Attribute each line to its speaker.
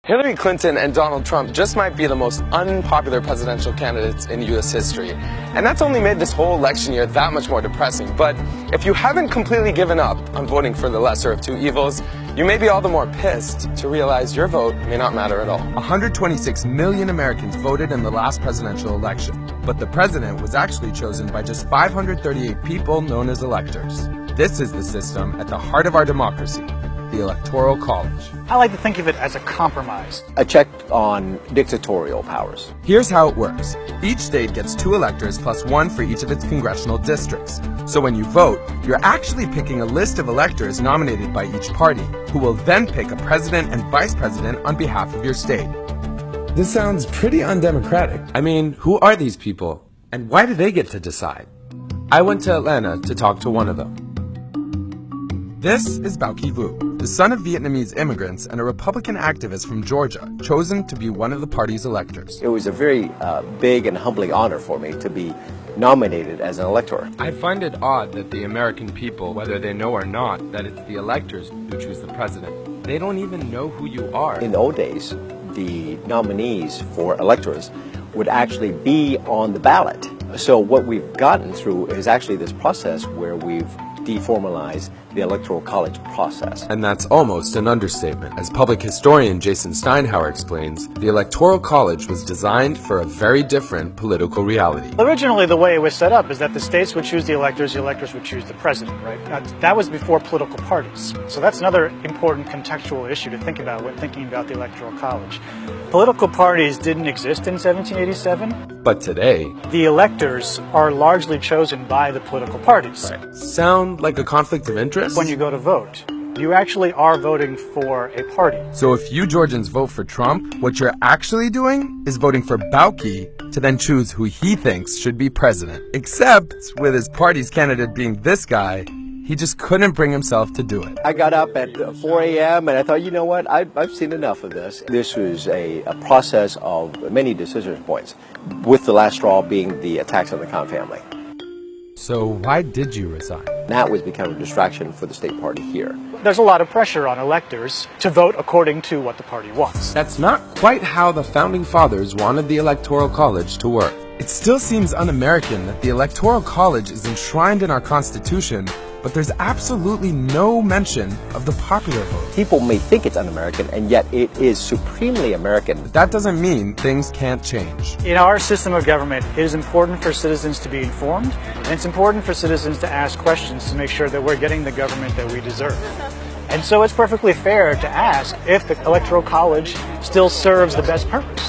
Speaker 1: Hillary Clinton and Donald Trump just might be the most unpopular presidential candidates in U.S. history. And that's only made this whole election year that much more depressing. But if you haven't completely given up on voting for the lesser of two evils, you may be all the more pissed to realize your vote may not matter at all. 126 million Americans voted in the last presidential election, but the president was actually chosen by just 538 people known as electors. This is the system at the heart of our democracy, the Electoral College.
Speaker 2: I like to think of it as a compromise.
Speaker 3: A check on dictatorial powers.
Speaker 1: Here's how it works. Each state gets 2 electors plus 1 for each of its congressional districts. So when you vote, you're actually picking a list of electors nominated by each party, who will then pick a president and vice president on behalf of your state. This sounds pretty undemocratic. I mean, who are these people? And why do they get to decide? I went to Atlanta to talk to one of them. This is Bao Ki Vu, the son of Vietnamese immigrants and a Republican activist from Georgia, chosen to be one of the party's electors.
Speaker 3: It was a very big and humbling honor for me to be nominated as an elector.
Speaker 1: I find it odd that the American people, whether they know or not, that it's the electors who choose the president. They don't even know who you are.
Speaker 3: In the old days, the nominees for electors would actually be on the ballot. So what we've gotten through is actually this process where we've deformalized the Electoral College process.
Speaker 1: And that's almost an understatement. As public historian Jason Steinhauer explains, the Electoral College was designed for a very different political reality.
Speaker 2: Originally, the way it was set up is that the states would choose the electors would choose the president, right? That was before political parties. So that's another important contextual issue to think about when thinking about the Electoral College. Political parties didn't exist in 1787.
Speaker 1: But today,
Speaker 2: the electors are largely chosen by the political parties.
Speaker 1: Right. Sound like a conflict of interest?
Speaker 2: When you go to vote, you actually are voting for a party.
Speaker 1: So if you Georgians vote for Trump, what you're actually doing is voting for Bao Ki to then choose who he thinks should be president. Except with his party's candidate being this guy, he just couldn't bring himself to do it.
Speaker 3: I got up at 4 a.m. and I thought, you know what, I've seen enough of this. This was a process of many decision points, with the last straw being the attacks on the Khan family.
Speaker 1: So why did you resign?
Speaker 3: That was becoming a distraction for the state party here.
Speaker 2: There's a lot of pressure on electors to vote according to what the party wants.
Speaker 1: That's not quite how the Founding Fathers wanted the Electoral College to work. It still seems un-American that the Electoral College is enshrined in our Constitution, but there's absolutely no mention of the popular vote.
Speaker 3: People may think it's un-American, and yet it is supremely American.
Speaker 1: But that doesn't mean things can't change.
Speaker 2: In our system of government, it is important for citizens to be informed, and it's important for citizens to ask questions to make sure that we're getting the government that we deserve. And so it's perfectly fair to ask if the Electoral College still serves the best purpose.